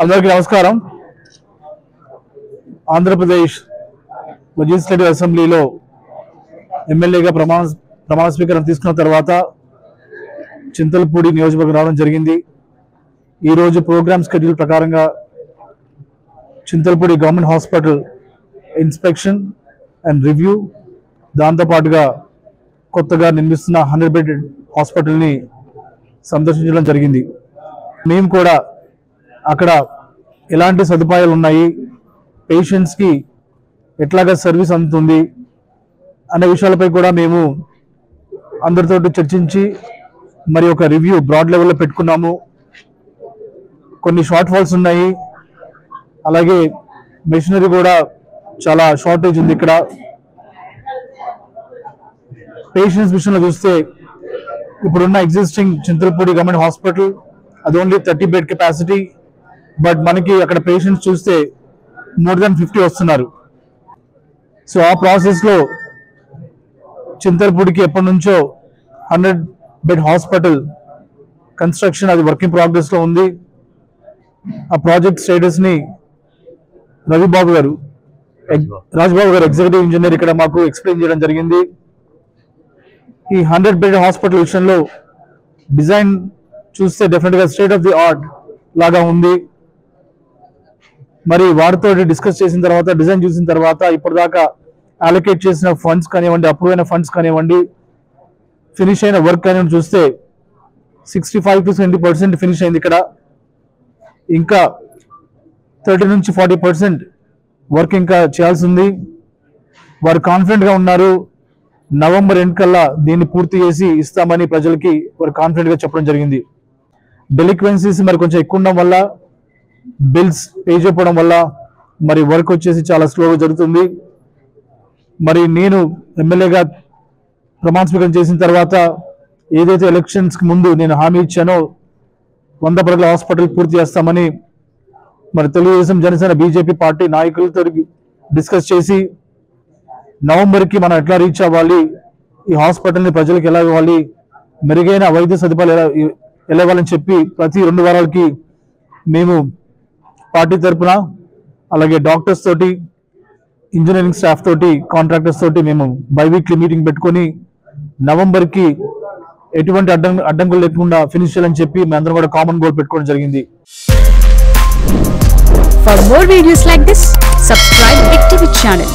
అందరికీ నమస్కారం. ఆంధ్రప్రదేశ్ లెజిస్లేటివ్ అసెంబ్లీలో ఎమ్మెల్యేగా ప్రమాణ స్వీకారం తీసుకున్న తర్వాత చింతలపూడి నియోజకవర్గం రావడం జరిగింది. ఈరోజు ప్రోగ్రామ్ షెడ్యూల్ ప్రకారంగా Chintalapudi government hospital inspection and review, దాంతోపాటుగా కొత్తగా నిర్మిస్తున్న 100 బెడ్ హాస్పిటల్ని సందర్శించడం జరిగింది. మేము కూడా అక్కడ ఎలాంటి సదుపాయాలు ఉన్నాయి, పేషెంట్స్కి ఎట్లాగా సర్వీస్ అందుతుంది అనే విషయాలపై కూడా మేము అందరితో చర్చించి మరి ఒక రివ్యూ బ్రాడ్ లెవెల్లో పెట్టుకున్నాము. కొన్ని షార్ట్ ఫాల్స్ ఉన్నాయి, అలాగే మెషినరీ కూడా చాలా షార్టేజ్ ఉంది. ఇక్కడ పేషెంట్స్ విషయంలో చూస్తే ఇప్పుడున్న ఎగ్జిస్టింగ్ చింతలపూడి గవర్నమెంట్ హాస్పిటల్ అది ఓన్లీ 30 బెడ్ కెపాసిటీ, బట్ మనకి అక్కడ పేషెంట్స్ చూస్తే మోర్ దాన్ 50 వస్తున్నారు. సో ఆ ప్రాసెస్లో చింతలపూడికి ఎప్పటి నుంచో 100 బెడ్ హాస్పిటల్ కన్స్ట్రక్షన్ అది వర్కింగ్ ప్రోగ్రెస్లో ఉంది. ఆ ప్రాజెక్ట్ స్టేటస్ని రాజ్బాబు గారు ఎగ్జిక్యూటివ్ ఇంజనీర్ ఇక్కడ మాకు ఎక్స్ప్లెయిన్ చేయడం జరిగింది. ఈ 100 బెడ్ హాస్పిటల్ విషయంలో డిజైన్ చూస్తే డెఫినెట్గా స్టేట్ ఆఫ్ ది ఆర్ట్ లాగా ఉంది. మరి వారితో డిస్కస్ చేసిన తర్వాత, డిజైన్ చూసిన తర్వాత, ఇప్పటిదాకా అలొకేట్ చేసిన ఫండ్స్ కానివ్వండి, అప్రూవ్ అయిన ఫండ్స్ కానివ్వండి, ఫినిష్ అయిన వర్క్ కానివ్వండి చూస్తే 65 to 70% ఫినిష్ అయింది. ఇక్కడ ఇంకా 30 నుంచి 40% వర్క్ ఇంకా చేయాల్సి ఉంది. వారు కాన్ఫిడెంట్గా ఉన్నారు. నవంబర్ ఎండ్ కల్లా దీన్ని పూర్తి చేసి ఇస్తామని ప్రజలకి వారు కాన్ఫిడెంట్గా చెప్పడం జరిగింది. డెలిక్వెన్సీస్ మరి కొంచెం ఎక్కువ ఉండడం వల్ల, బిల్స్ పే చేయడం వల్ల మరి వర్క్ వచ్చేసి చాలా స్లోగా జరుగుతుంది. మరి నేను ఎమ్మెల్యేగా ప్రమాణ స్వీకారం చేసిన తర్వాత ఏదైతే ఎలక్షన్స్కి ముందు నేను హామీ ఇచ్చానో 100 పడకల హాస్పిటల్ పూర్తి చేస్తామని మరి తెలుగుదేశం, జనసేన, బీజేపీ పార్టీ నాయకులతో డిస్కస్ చేసి నవంబర్కి మనం ఎట్లా రీచ్ అవ్వాలి, ఈ హాస్పిటల్ని ప్రజలకు ఎలా ఇవ్వాలి, మెరుగైన వైద్య సదుపాయాలు ఎలా ఇవ్వాలని చెప్పి ప్రతి 2 వారాలకి మేము పార్టీ తరఫున అలాగే డాక్టర్స్ తోటి, ఇంజనీరింగ్ స్టాఫ్ తోటి, కాంట్రాక్టర్స్ తోటి మేము బైవీక్లీ మీటింగ్ పెట్టుకొని నవంబర్కి ఎటువంటి అడ్డంకులు లేకుండా ఫినిష్ చేయాలని చెప్పి మేమందరం కూడా కామన్ గోల్ పెట్టుకోవడం జరిగింది. For more videos like this, subscribe Big TV channel.